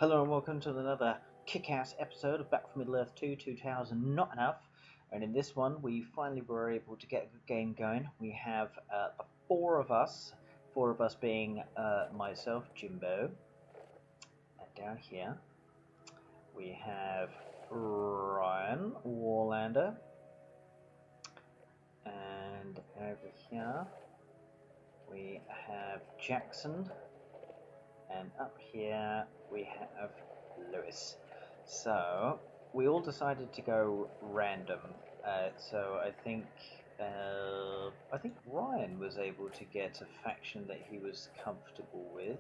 Hello and welcome to another kick-ass episode of Back from Middle-earth 2 2000 Not Enough. And in this one we finally were able to get a good game going. We have the four of us being myself, Jimbo, and down here we have Ryan, Warlander, and over here we have Jackson, and up here we have Lewis. So we all decided to go random. So I think Ryan was able to get a faction that he was comfortable with,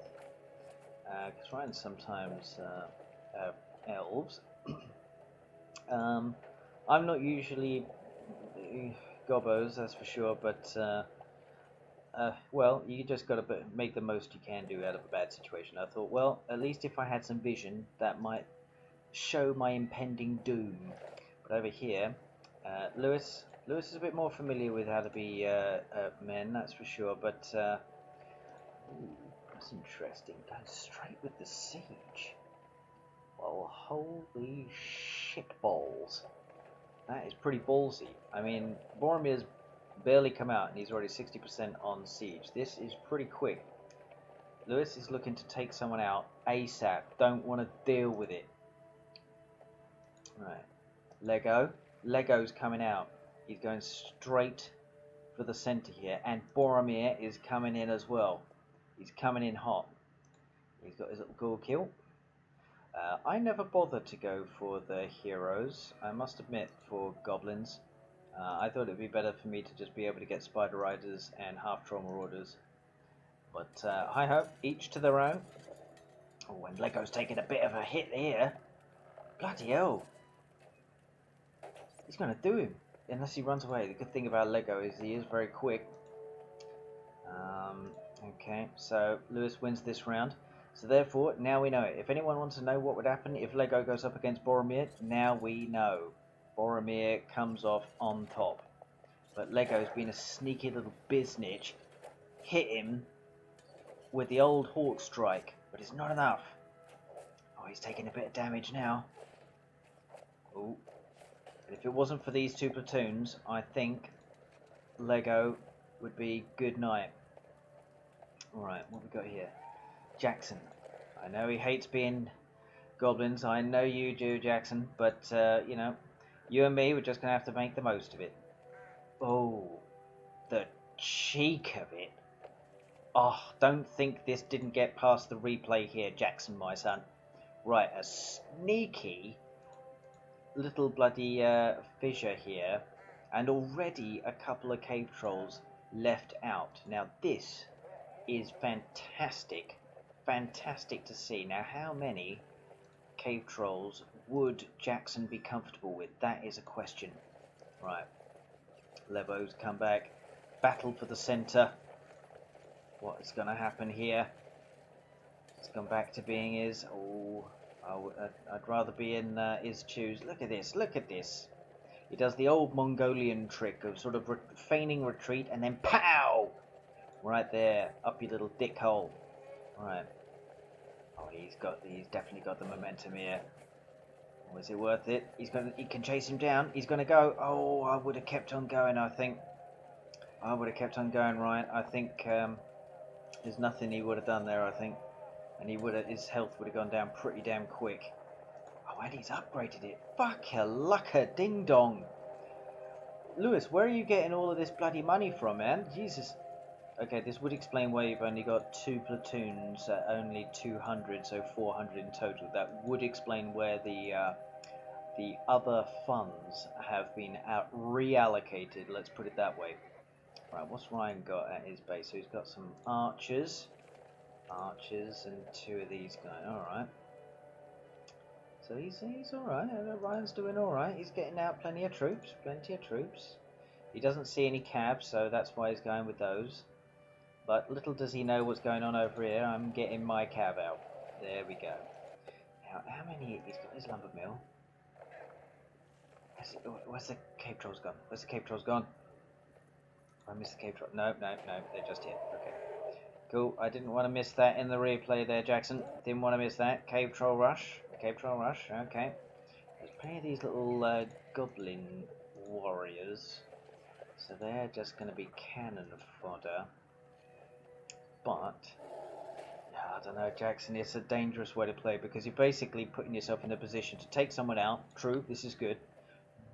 because Ryan sometimes elves. I'm not usually gobbos, that's for sure, but well, you just got to make the most you can do out of a bad situation. I thought, well, at least if I had some vision, that might show my impending doom. But over here, Lewis is a bit more familiar with how to be men, that's for sure. But ooh, that's interesting. Going straight with the siege. Well, holy shitballs. That is pretty ballsy. I mean, Boromir's barely come out and he's already 60% on siege. This is pretty quick. Lewis is looking to take someone out ASAP. Don't want to deal with it. Right. Lego's coming out. He's going straight for the center here. And Boromir is coming in as well. He's coming in hot. He's got his little ghoul kill. I never bothered to go for the heroes, I must admit, for goblins. I thought it would be better for me to just be able to get Spider Riders and half-trauma orders. But hi-ho, each to their own. Oh, and Lego's taking a bit of a hit here. Bloody hell. He's going to do him, unless he runs away. The good thing about Lego is he is very quick. Okay, so Lewis wins this round. So therefore, now we know it. If anyone wants to know what would happen if Lego goes up against Boromir, now we know. Boromir comes off on top. But Lego's been a sneaky little biznitch. Hit him with the old Hawk Strike, but it's not enough. Oh, he's taking a bit of damage now. Oh, but if it wasn't for these two platoons, I think Lego would be good night. Alright, what we got here? Jackson. I know he hates being goblins. I know you do, Jackson. But, you know, you and me, we're just going to have to make the most of it. Oh, the cheek of it. Oh, don't think this didn't get past the replay here, Jackson, my son. Right, a sneaky little bloody fissure here. And already a couple of cave trolls left out. Now, this is fantastic. Fantastic to see. Now, how many cave trolls would Jackson be comfortable with? That is a question. Right. Lebo's come back. Battle for the center. What is going to happen here? It's gone back to being his. Oh, I'd rather be in his shoes. Look at this. Look at this. He does the old Mongolian trick of sort of feigning retreat and then POW! Right there. Up your little dick hole. Right. Oh, he's definitely got the momentum here. Oh, is it worth it? He can chase him down. He's gonna go. Oh, I would have kept on going, I think. I would have kept on going, Ryan. I think there's nothing he would have done there, I think. And his health would have gone down pretty damn quick. Oh, and he's upgraded it. Fuck-a-lucka ding dong. Lewis, where are you getting all of this bloody money from, man? Jesus. Okay, this would explain why you've only got 2 platoons at only 200, so 400 in total. That would explain where the other funds have been reallocated, let's put it that way. Right, what's Ryan got at his base? So he's got some archers, and 2 of these guys. Alright. So he's alright. Ryan's doing alright. He's getting out plenty of troops. He doesn't see any cabs, so that's why he's going with those. But little does he know what's going on over here. I'm getting my cab out. There we go. Now, how many... He's got his lumber mill. Where's the cave trolls gone? I missed the cave troll. No, they're just here. Okay. Cool. I didn't want to miss that in the replay there, Jackson. Didn't want to miss that. Cave Troll Rush. Cave Troll Rush. Okay. There's plenty of these little goblin warriors. So they're just going to be cannon fodder. But, I don't know, Jackson, it's a dangerous way to play because you're basically putting yourself in a position to take someone out. True, this is good.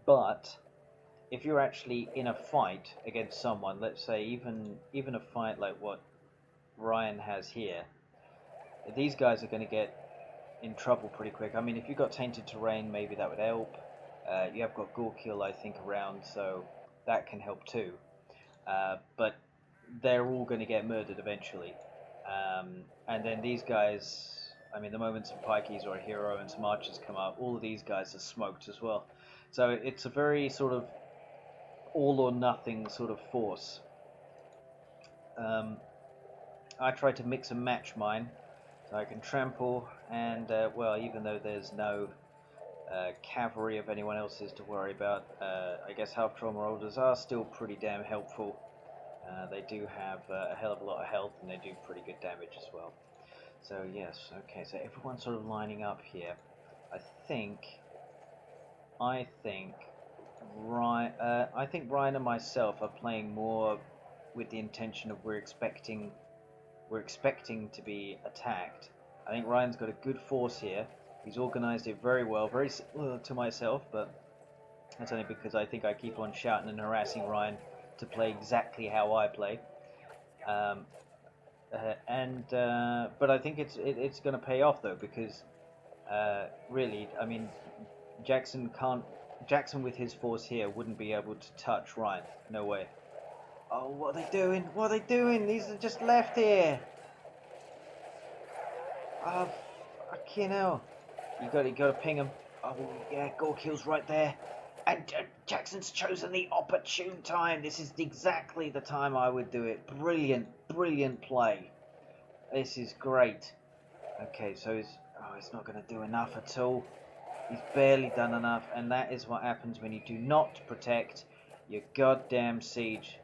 But if you're actually in a fight against someone, let's say even a fight like what Ryan has here, these guys are going to get in trouble pretty quick. I mean, if you've got Tainted Terrain, maybe that would help. You have got Gorkill, I think, around, so that can help too. But they're all going to get murdered eventually. And then these guys, I mean, the moment some pikeys or a hero and some archers come up, all of these guys are smoked as well. So it's a very sort of all or nothing sort of force. I try to mix and match mine, so I can trample and, well, even though there's no cavalry of anyone else's to worry about, I guess half trauma holders are still pretty damn helpful. They do have a hell of a lot of health and they do pretty good damage as well. So yes, okay, so everyone's sort of lining up here. I think Ryan and myself are playing more with the intention of we're expecting to be attacked. I think Ryan's got a good force here. He's organised it very well, very similar to myself, but that's only because I think I keep on shouting and harassing Ryan to play exactly how I play. But I think it's going to pay off though, because really, I mean, Jackson with his force here wouldn't be able to touch Ryan. No way. Oh, what are they doing? What are they doing? These are just left here. Oh, fucking hell. You got to ping him. Oh, yeah, Gorkill's right there. And Jackson's chosen the opportune time. This is exactly the time I would do it. Brilliant, brilliant play. This is great. Okay, so he's not going to do enough at all. He's barely done enough, and that is what happens when you do not protect your goddamn siege.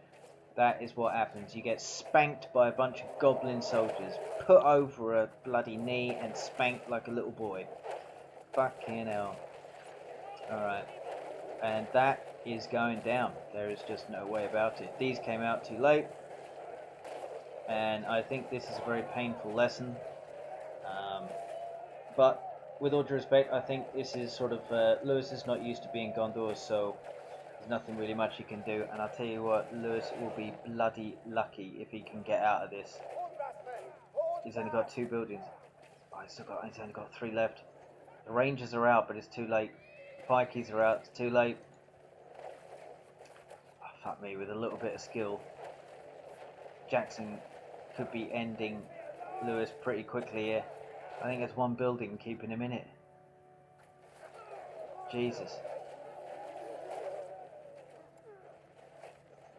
That is what happens. You get spanked by a bunch of goblin soldiers, put over a bloody knee and spanked like a little boy. Fucking hell. Alright. And that is going down. There is just no way about it. These came out too late. And I think this is a very painful lesson. But with all due respect, I think this is sort of... Lewis is not used to being Gondor, so there's nothing really much he can do. And I'll tell you what, Lewis will be bloody lucky if he can get out of this. He's only got 2 buildings. Oh, he's only got 3 left. The Rangers are out, but it's too late. The Pikeys are out, it's too late. Oh, fuck me, with a little bit of skill, Jackson could be ending Lewis pretty quickly here. I think there's 1 building keeping him in it. Jesus.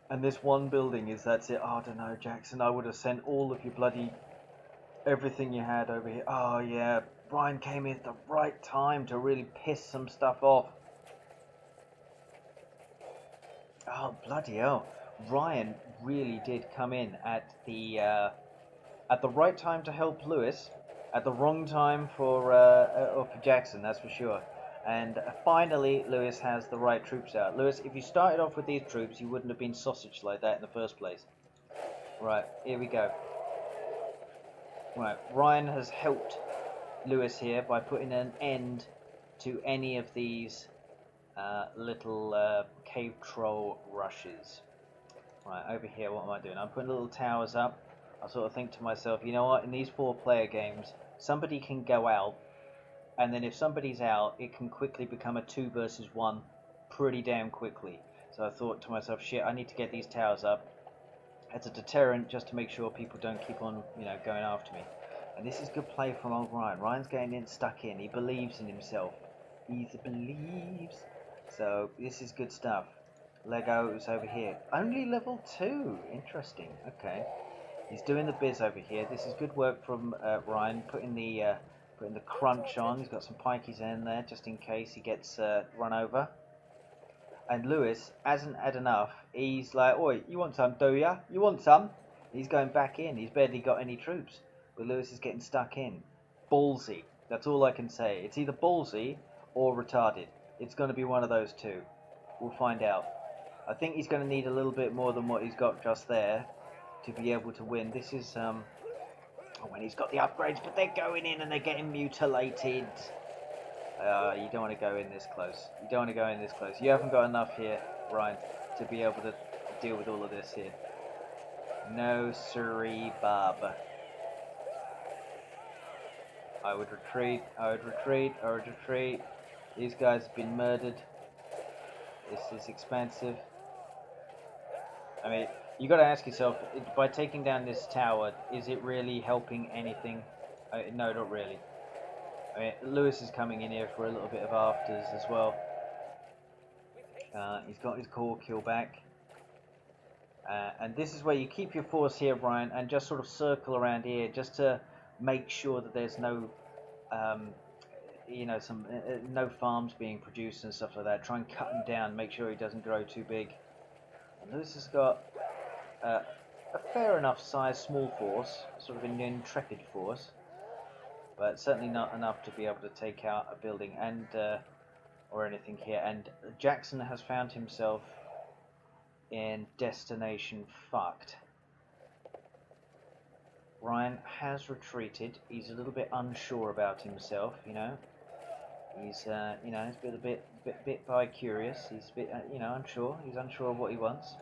And this 1 building that's it. Oh, I don't know, Jackson. I would have sent all of your bloody everything you had over here. Oh, yeah. Ryan came in at the right time to really piss some stuff off. Oh, bloody hell. Ryan really did come in at the right time to help Lewis, at the wrong time for Jackson, that's for sure. And finally, Lewis has the right troops out. Lewis, if you started off with these troops, you wouldn't have been sausaged like that in the first place. Right, here we go. Right, Ryan has helped Lewis here by putting an end to any of these little cave troll rushes. Right, over here, what am I doing? I'm putting little towers up. I sort of think to myself, you know what, in these 4-player games, somebody can go out, and then if somebody's out, it can quickly become a 2 versus 1 pretty damn quickly. So I thought to myself, shit, I need to get these towers up as a deterrent, just to make sure people don't keep on, going after me. And this is good play from old Ryan. Ryan's getting in, stuck in. He believes in himself. He believes. So this is good stuff. Lego's over here. Only level 2. Interesting. Okay. He's doing the biz over here. This is good work from Ryan, putting the crunch on. He's got some pikeys in there just in case he gets run over. And Lewis hasn't had enough. He's like, oi, you want some, do ya? You want some? He's going back in. He's barely got any troops. But Lewis is getting stuck in. Ballsy. That's all I can say. It's either ballsy or retarded. It's going to be one of those two. We'll find out. I think he's going to need a little bit more than what he's got just there to be able to win. This is when he's got the upgrades, but they're going in and they're getting mutilated. You don't want to go in this close. You don't want to go in this close. You haven't got enough here, Ryan, to be able to deal with all of this here. No siree, Bob. I would retreat. I would retreat. I would retreat. These guys have been murdered. This is expensive. I mean, you got to ask yourself, by taking down this tower, is it really helping anything? No, not really. I mean, Lewis is coming in here for a little bit of afters as well. He's got his core kill back. And this is where you keep your force here, Brian, and just sort of circle around here just to make sure that there's no, no farms being produced and stuff like that. Try and cut him down, make sure he doesn't grow too big. And Lewis has got a fair enough size small force, sort of an intrepid force, but certainly not enough to be able to take out a building and or anything here. And Jackson has found himself in destination fucked. Ryan has retreated. He's a little bit unsure about himself, you know. He's he's been a bit bi-curious. He's a bit unsure. He's unsure of what he wants.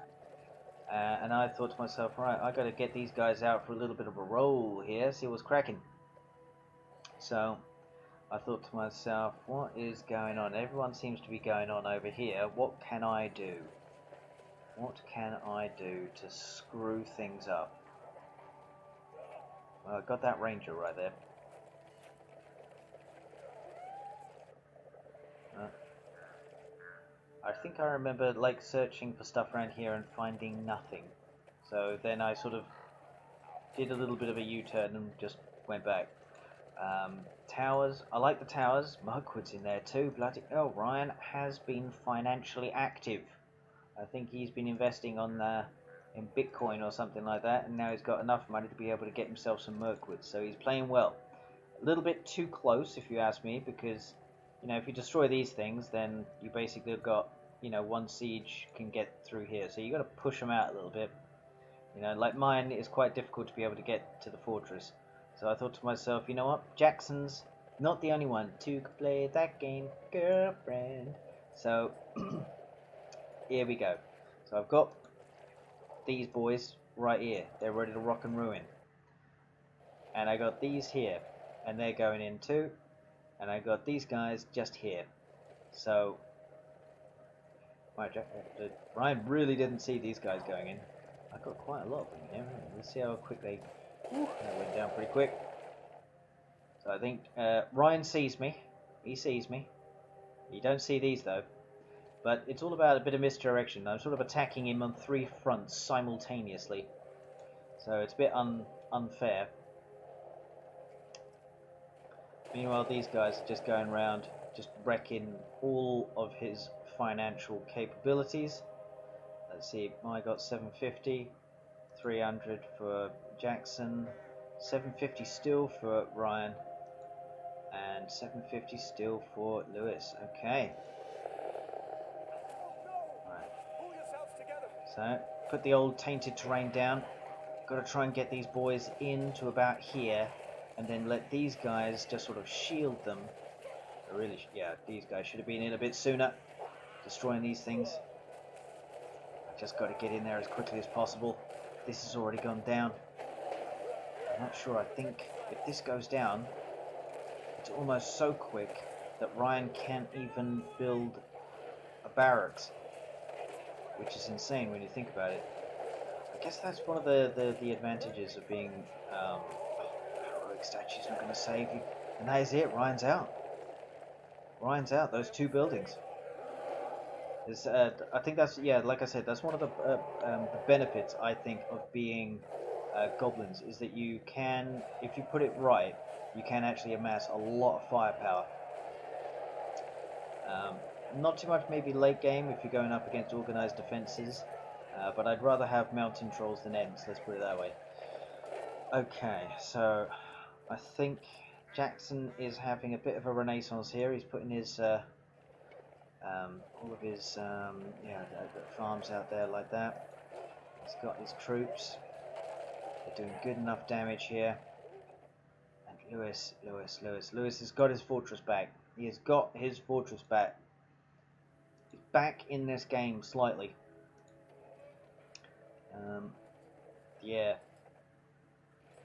And I thought to myself, right, I got to get these guys out for a little bit of a roll here, see what's cracking. So I thought to myself, what is going on? Everyone seems to be going on over here. What can I do? What can I do to screw things up? Well, I got that ranger right there. I think I remember like searching for stuff around here and finding nothing. So then I sort of did a little bit of a U-turn and just went back. Towers. I like the towers. Mugwood's in there too. Bloody hell, Ryan has been financially active. I think he's been investing on in Bitcoin or something like that, and now he's got enough money to be able to get himself some Mirkwood. So he's playing well. A little bit too close, if you ask me, because if you destroy these things, then you basically have got one siege can get through here. So you got to push them out a little bit. Like mine is quite difficult to be able to get to the fortress. So I thought to myself, you know what, Jackson's not the only one to play that game, girlfriend. So here we go. So I've got these boys right here. They're ready to rock and ruin. And I got these here, and they're going in too. And I got these guys just here. So Ryan really didn't see these guys going in. I got quite a lot of them here. Let's see how quick they. That went down pretty quick. So I think Ryan sees me. He sees me. You don't see these though. But it's all about a bit of misdirection. I'm sort of attacking him on 3 fronts simultaneously. So it's a bit unfair. Meanwhile, these guys are just going around, just wrecking all of his financial capabilities. Let's see, I got 750, 300 for Jackson, 750 still for Ryan, and 750 still for Lewis. Okay. So, put the old tainted terrain down. Got to try and get these boys in to about here, and then let these guys just sort of shield them. These guys should have been in a bit sooner, destroying these things. I just got to get in there as quickly as possible. This has already gone down. I'm not sure. I think if this goes down, it's almost so quick that Ryan can't even build a barracks, which is insane when you think about it. I guess that's one of the advantages of being heroic statue's not going to save you, and that is it. Ryan's out. Ryan's out. Those 2 buildings. I think that's like I said, that's one of the benefits I think of being goblins, is that you can, if you put it right, you can actually amass a lot of firepower. Not too much maybe late game if you're going up against organized defenses, But I'd rather have mountain trolls than Ents, let's put it that way. Okay, so I think Jackson is having a bit of a renaissance here. He's putting his all of his farms out there like that. He's got his troops. They're doing good enough damage here. And Lewis has got his fortress back. He has got his fortress back. He's back in this game slightly. Yeah,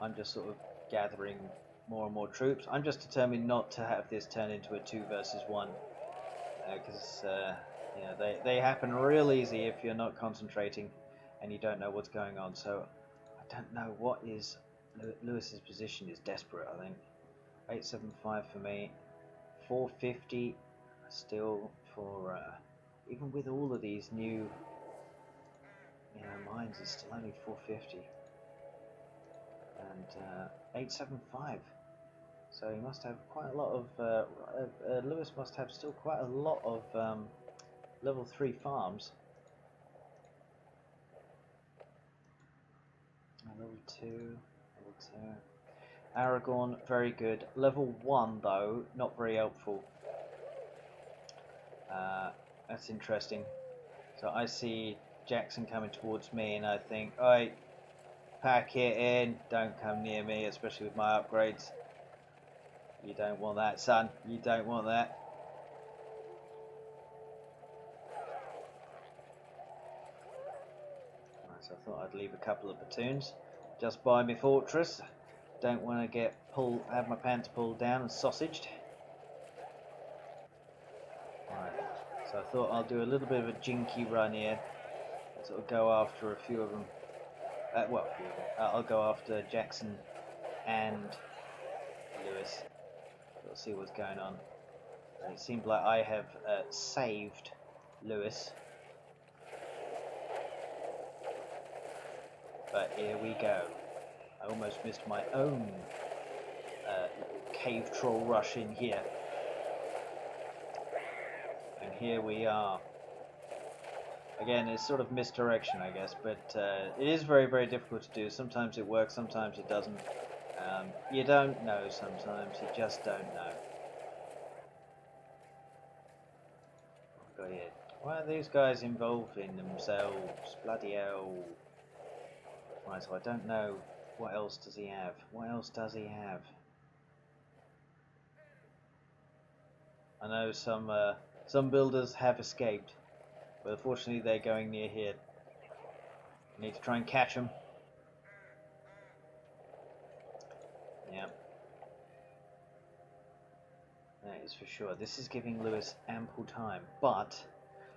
I'm just sort of gathering more and more troops. I'm just determined not to have this turn into a 2 versus 1, because they happen real easy if you're not concentrating and you don't know what's going on. So I don't know what is Lewis's position is desperate. I think 875 for me, 450 still for even with all of these new mines, it's still only 450. And 875. So he must have quite a lot of. Lewis must have still quite a lot of level 3 farms. Level 2, level 2. Aragorn, very good. Level 1 though, not very helpful. That's interesting. So I see Jackson coming towards me, and I think, alright, pack it in, don't come near me, especially with my upgrades. You don't want that, son. You don't want that. Right, so I thought I'd leave a couple of platoons just by my fortress. Don't want to have my pants pulled down and sausaged. Right, so I thought I'll do a little bit of a jinky run here. Sort of go after a few of them. I'll go after Jackson and Lewis. We'll see what's going on. It seems like I have saved Lewis. But here we go. I almost missed my own cave troll rush in here. And here we are. Again, it's sort of misdirection, I guess, but it is very, very difficult to do. Sometimes it works, sometimes it doesn't. You don't know sometimes, you just don't know. Why are these guys involving themselves? Bloody hell. Right, so I don't know. What else does he have? What else does he have? I know some builders have escaped, but unfortunately they're going near here. I need to try and catch them. Yeah. That is for sure. This is giving Lewis ample time, but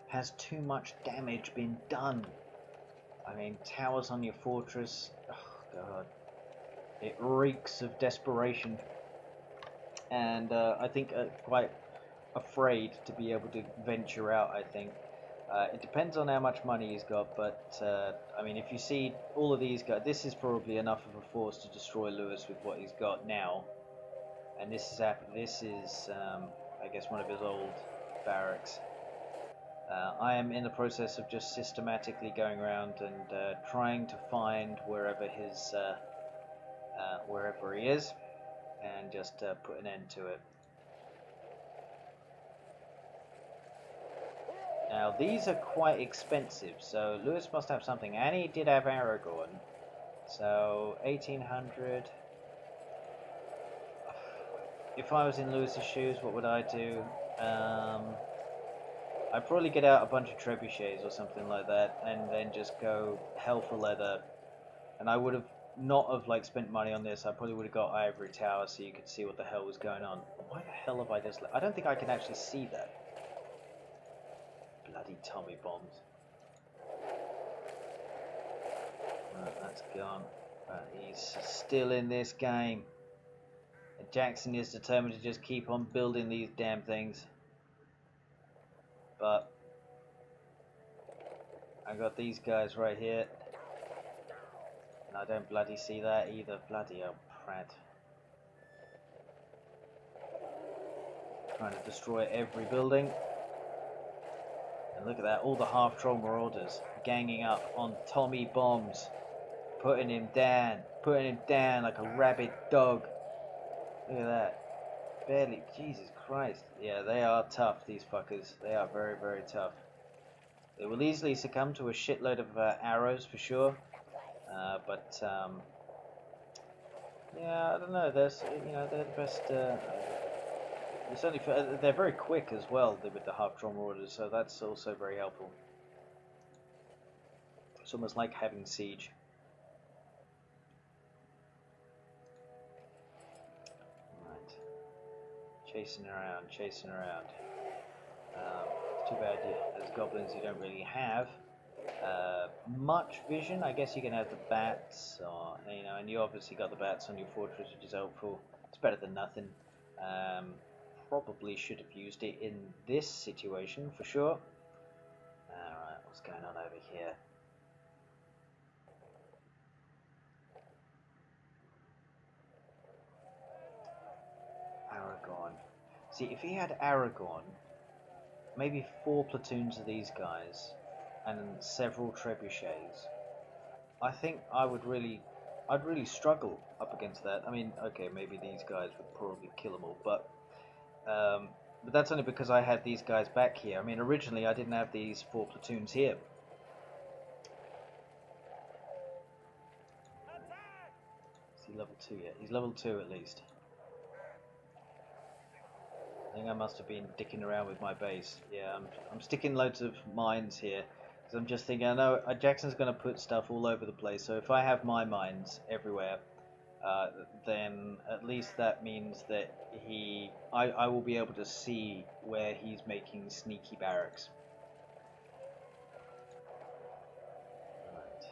has too much damage been done? I mean, towers on your fortress, oh god, it reeks of desperation, and I think quite afraid to be able to venture out. I think it depends on how much money he's got, but I mean, if you see all of these guys, this is probably enough of a force to destroy Lewis with what he's got now. And this is I guess one of his old barracks. I am in the process of just systematically going around and trying to find wherever he is, and just put an end to it. Now these are quite expensive, so Lewis must have something, and he did have Aragorn. So 1800. If I was in Lewis's shoes, what would I do? I'd probably get out a bunch of trebuchets or something like that, and then just go hell for leather. And I would have not have spent money on this. I probably would have got Ivory Tower so you could see what the hell was going on. Why the hell have I just? I don't think I can actually see that. Bloody Tommy bombs. Right, that's gone. But he's still in this game. And Jackson is determined to just keep on building these damn things. But I got these guys right here, and I don't bloody see that either. Bloody hell, Pratt. Trying to destroy every building. And Look at that, all the half-troll marauders ganging up on Tommy Bombs, putting him down like a rabid dog. Look at that, barely, Jesus Christ. Yeah, they are tough, these fuckers. They are very, very tough. They will easily succumb to a shitload of arrows for sure, but yeah, I don't know. There's, they're the best. Certainly, they're very quick as well with the half-drawn marauders, so that's also very helpful. It's almost like having siege. Right, chasing around. It's too bad as goblins you don't really have much vision. I guess you can have the bats, or and you obviously got the bats on your fortress, which is helpful. It's better than nothing. Probably should have used it in this situation for sure. Alright, what's going on over here? Aragorn. See, if he had Aragorn, maybe 4 platoons of these guys, and several trebuchets, I think I'd really struggle up against that. I mean, okay, maybe these guys would probably kill them all, but that's only because I had these guys back here. I mean, originally I didn't have these 4 platoons here. Is he level 2 yet? He's level 2 at least. I think I must have been dicking around with my base. Yeah, I'm sticking loads of mines here. Because I'm just thinking, I know Jackson's going to put stuff all over the place, so if I have my mines everywhere, then at least that means that I will be able to see where he's making sneaky barracks. Right.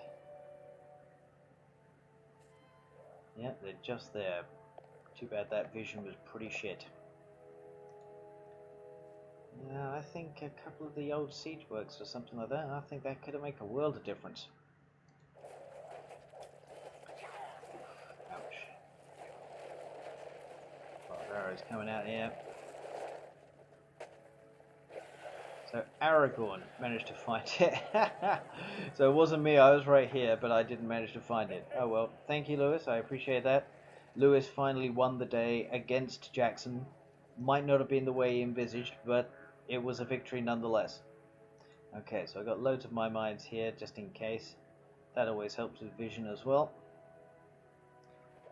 Yeah, they're just there. Too bad that vision was pretty shit. Yeah, I think a couple of the old siege works or something like that, I think that could make a world of difference. Ouch. A lot of arrows coming out here. So Aragorn managed to find it. So it wasn't me, I was right here, but I didn't manage to find it. Oh well, thank you, Lewis, I appreciate that. Lewis finally won the day against Jackson. Might not have been the way he envisaged, but it was a victory nonetheless. Okay, so I got loads of my mines here just in case. That always helps with vision as well.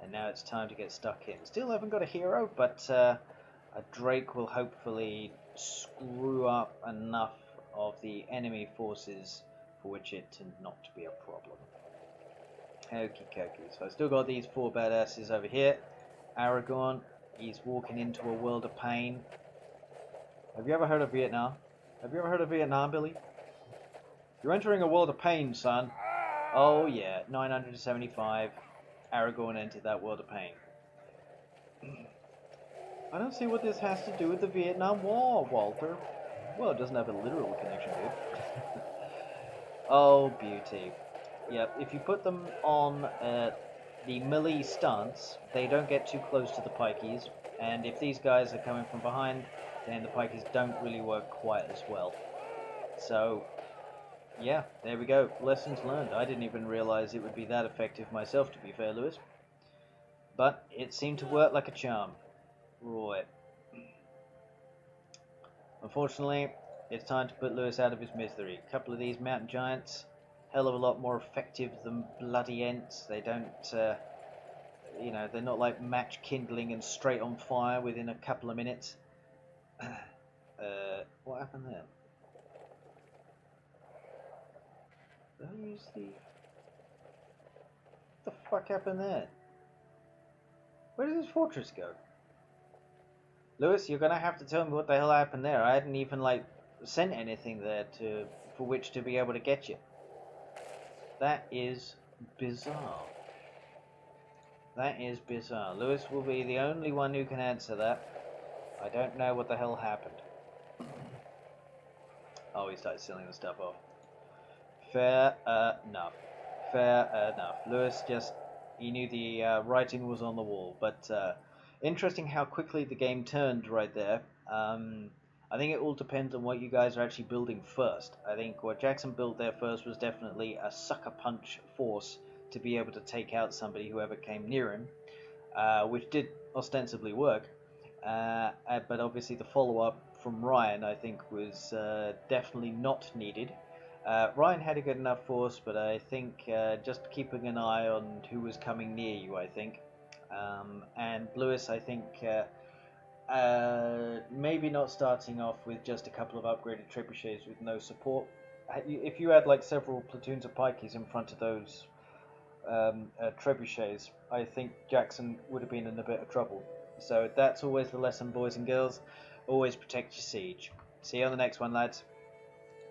And now it's time to get stuck in. Still haven't got a hero, but a Drake will hopefully screw up enough of the enemy forces for which it to not be a problem. Okie dokie. So I still got these 4 badasses over here. Aragorn, he's walking into a world of pain. Have you ever heard of Vietnam? Have you ever heard of Vietnam, Billy? You're entering a world of pain, son. Oh yeah, 975. Aragorn entered that world of pain. I don't see what this has to do with the Vietnam War, Walter. Well, it doesn't have a literal connection to it. Oh, beauty. Yep, if you put them on the melee stance, they don't get too close to the pikeys, and if these guys are coming from behind, then the pikeys don't really work quite as well. So, yeah, there we go. Lessons learned. I didn't even realize it would be that effective myself, to be fair, Lewis. But it seemed to work like a charm. Right. Unfortunately, it's time to put Lewis out of his misery. A couple of these mountain giants, hell of a lot more effective than bloody Ents. They don't, they're not like match kindling and straight on fire within a couple of minutes. What happened there? Did I use the... What the fuck happened there? Where did this fortress go? Lewis, you're gonna have to tell me what the hell happened there. I hadn't even, sent anything there for which to be able to get you. That is bizarre. That is bizarre. Lewis will be the only one who can answer that. I don't know what the hell happened. Oh, he started selling the stuff off. Fair enough. Fair enough. Lewis he knew the writing was on the wall. But interesting how quickly the game turned right there. I think it all depends on what you guys are actually building first. I think what Jackson built there first was definitely a sucker punch force to be able to take out somebody whoever came near him, which did ostensibly work. But obviously the follow-up from Ryan, I think, was definitely not needed. Ryan had a good enough force, but I think just keeping an eye on who was coming near you, I think. And Lewis, I think, maybe not starting off with just a couple of upgraded trebuchets with no support. If you had like several platoons of pikeys in front of those trebuchets, I think Jackson would have been in a bit of trouble. So that's always the lesson, boys and girls. Always protect your siege. See you on the next one, lads.